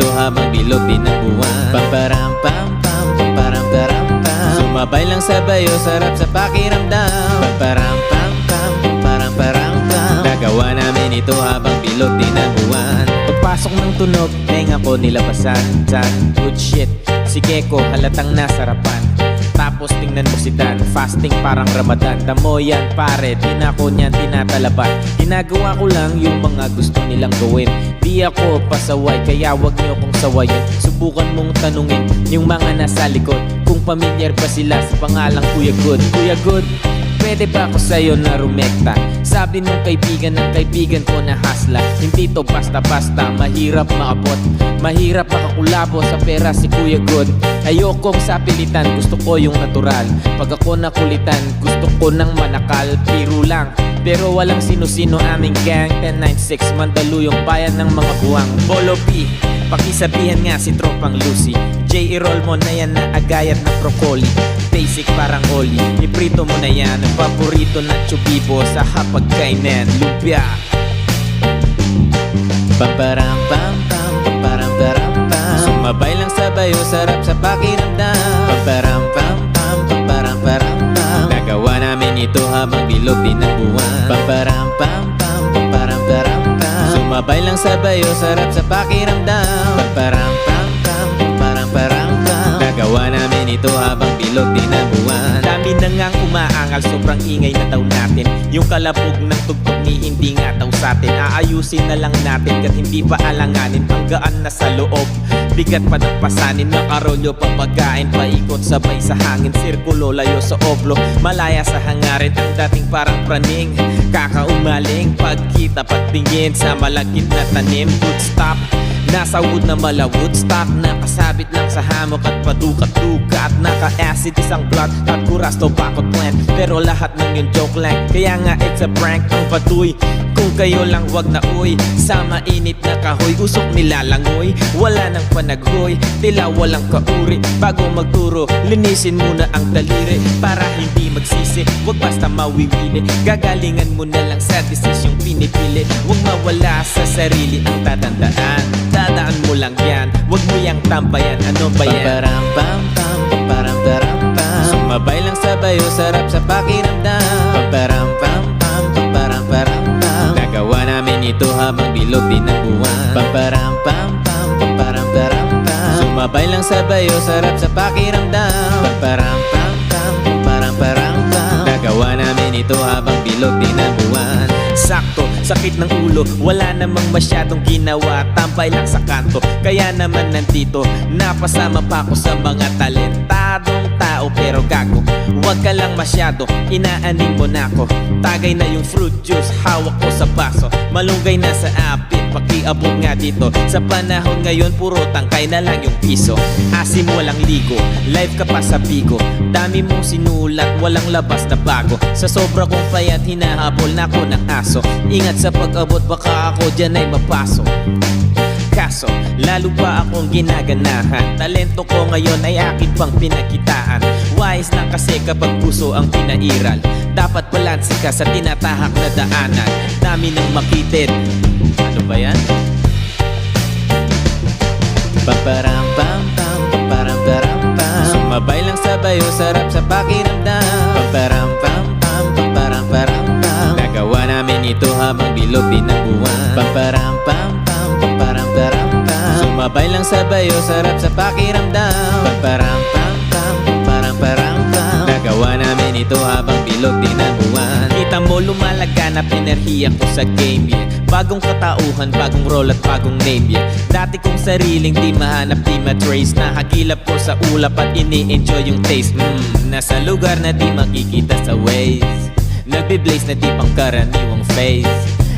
ito habang bilog din ang buwan. Pamparam pam pam, pamparam param pam. Sumabay lang sabay o sarap sa pakiramdam. Pamparam pam pam, pamparam param pam. Nagawa namin ito habang bilog din ang buwan. Pagpasok ng tunog, tenga ko nilabasan. Good shit, si Gecko halatang nasarapan. Tapos tingnan mo si Dan, fasting parang Ramadan. Damo yan pare, di na ko niyan tinatalaban. Ginagawa ko lang yung mga gusto nilang gawin. Di ako pasaway, kaya wag niyo kong sawayin. Subukan mong tanungin yung mga nasa likod kung pamilyar ba sila sa pangalang Kuya Good. Kuya Good, pwede ba ako sa'yo na rumekta? Sabi nung kaibigan ng kaibigan ko na hasla, hindi to basta-basta, mahirap maabot. Mahirap makakulabo sa pera si Kuya Good. Ayokong sapilitan, gusto ko yung natural. Pag ako nakulitan, gusto ko ng manakal. Biro lang, pero walang sino-sino aming gang. 1096, Mandaluyong, bayan ng mga buwang. Bolo P, pakisabihan nga si Tropang Lucy. J. roll mo na yan na agayat na broccoli. Basic parang oli, iprito mo na yan. Ang paborito na chubibo sa hapagkainan, lumpia. Pamparam pam pam, pamparam param pam. Sumabay lang sabay o sarap sa pakiramdam. Pamparam pam pam, pamparam param pam. Nagawa namin ito habang bilog din ang buwan. Pamparam pam pam, pamparam param pam. Sumabay lang sabay o sarap sa pakiramdam. Pamparam pam pam, pamparam param pam. Nagawa namin ito habang bilog din ang buwan. Dami na ngang umaangal, sobrang ingay na daw natin. Yung kalabog ng tugtog ni hindi nga daw sa'tin. Aayusin na lang natin kat hindi pa alanganin. Ang gaan na sa loob, bigat pa ng pasanin. Makarolyo pa pagkain, paikot sabay sa hangin. Sirkulo layo sa oblo, malaya sa hangarin. Ang dating parang praning, kakaumaling. Pagkita pagtingin sa malagkit na tanim. Good stop, nasa wood na mala Woodstock. Nakasabit lang sa hammock at padukat-dukat. Naka-acid isang blunt at kuras tobacco plant. Pero lahat ng yun joke lang, kaya nga it's a prank. Ang patuy, kung kayo lang wag na uy. Sa mainit na kahoy, usok nilalangoy. Wala nang panaghoy, tila walang kauri. Bago magturo, linisin muna ang daliri. Para hindi magsisi, wag basta mawiwili. Gagalingan mo na lang sa desisyong pinipili. Wag mawala sa sarili ang tatandaan. Dadaan mo lang yan, wag mo yang tambayan. Ano ba yan? Pamparam pam pam, pamparam param pam. Sumabay lang sabay o sarap sa pakiramdam. Pamparam pam pam, pamparam param pam. Nagawa namin ito habang bilog din ang buwan. Pamparam pam pam, pamparam param pam. Sumabay lang sabay o sarap sa pakiramdam. Pamparam pam pam, pamparam param pam. Nagawa namin ito habang bilog din ang buwan. Sakto, sakit ng ulo, wala namang masyadong ginawa. Tambay lang sa kanto, kaya naman nandito. Napasama pa ako sa mga talentadong tao. Pero gago, wag ka lang masyado, inaaning mo na ako. Tagay na yung fruit juice, hawak ko sa baso. Malunggay na sa apit, pakiabot nga dito. Sa panahon ngayon, puro tangkay na lang yung piso. Asim walang ligo, live ka pa sa bigo. Dami mong sinulat, walang labas na bago. Sa sobra kong payat, hinahabol na ko ng aso. Ingat sa pag-abot, baka ako dyan ay mapasok. Kaso, lalo pa akong ginaganahan. Talento ko ngayon ay akin pang pinakitaan. Wise na kasi kapag puso ang pinairal. Dapat balanse ka sa tinatahak na daanan. Dami nang makitid. Ano ba yan? Pamparam pam pam, pamparam param pam. Sumabay lang sabay o sarap sa pakiramdam. Pamparam pam pam, pamparam param pam. Nagawa namin ito habang bilog din ang buwan. Pamparam pam pam, pamparam param pam. Sumabay lang sabay o sarap sa pakiramdam. Pamparam pam pam, pamparam param pam. Nagawa namin ito habang bilog din ang buwan. Kita mo lumalaganap enerhiya ko sa game, yeah. Bagong katauhan, bagong role at bagong name, yeah. Dati kong sariling di mahanap, di matrace. Nakagilap ko sa ulap at ini-enjoy yung taste. Nasa lugar na di makikita sa ways. Nagbe-blaze na di pangkaraniwang face.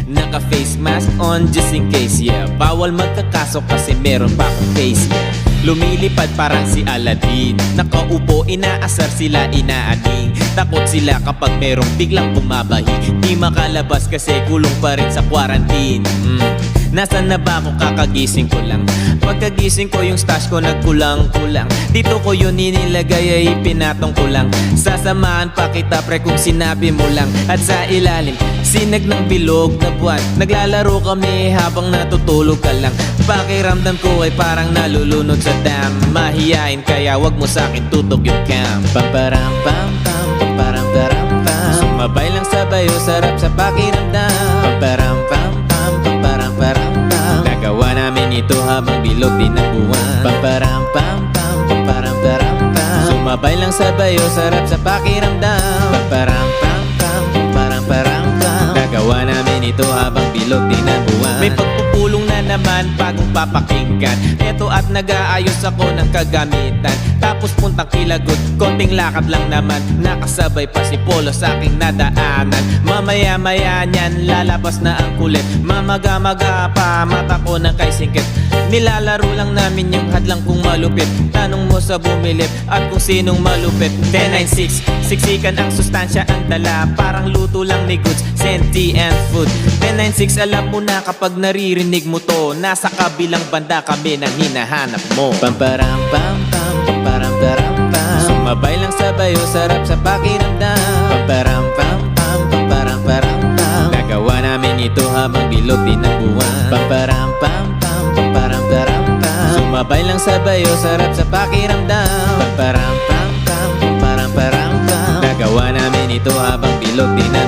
Naka-face mask on just in case, yeah. Bawal magkakaso kasi meron pa akong case, yeah. Lumilipad parang si Aladdin. Nakaupo, inaasar sila, inaaning. Takot sila kapag merong biglang bumabahi. Di makalabas kasi kulong pa rin sa quarantine. Nasaan na ba ako, kakagising ko lang. Pagkagising ko yung stash ko nagkulang-kulang. Dito ko yun inilagay ay pinatong ko lang. Sasamahan pa kita pre kung sinabi mo lang. At sa ilalim, sinag ng bilog na buwan. Naglalaro kami habang natutulog ka lang. Pakiramdam ko ay parang nalulunod sa dam. Mahiyain kaya wag mo sa'kin tutok yung cam. Pamparam pam pam, pamparam param pam. Sumabay lang sabay o sarap sa pakiramdam. Pamparam pam pam, pamparam param pam. Nagawa namin ito habang bilog din ang buwan. Pamparam pam pam, pamparam param pam. Sumabay lang sabay o sarap sa pakiramdam. Pamparam pam pam, pamparam param pam. Nagawa namin ito habang bilog din ang buwan. May pagpupulong na naman bagong papakinggan. Eto at nag-aayos ako ng kagamitan. Tapos puntang Kilagot, konting lakad lang naman. Nakasabay pa si Polo sa aking nadaanan. Mamaya-maya niyan, lalabas na ang kulit. Mamaga-maga pa, mata ko na kay singkit. Nilalaro lang namin yung hadlang kung malupit. Tanong mo sa bumilip at kung sinong malupit. 1096, siksikan ang sustansya ang dala. Parang luto lang ni goods, senti and food. 1096, alam mo na kapag naririnig mo to. Nasa kabilang banda kami nang hinahanap mo. Pamparam pam pam, pamparam param pam. Sumabay lang sabay o sarap sa pakiramdam. Pamparam pam pam, pamparam param pam. Nagawa namin ito habang bilog din ang buwan. Pamparam pam pam, pamparam param pam. Sumabay lang sabay o sarap sa pakiramdam. Pamparam pam pam, pamparam param pam. Nagawa namin ito habang bilog din ang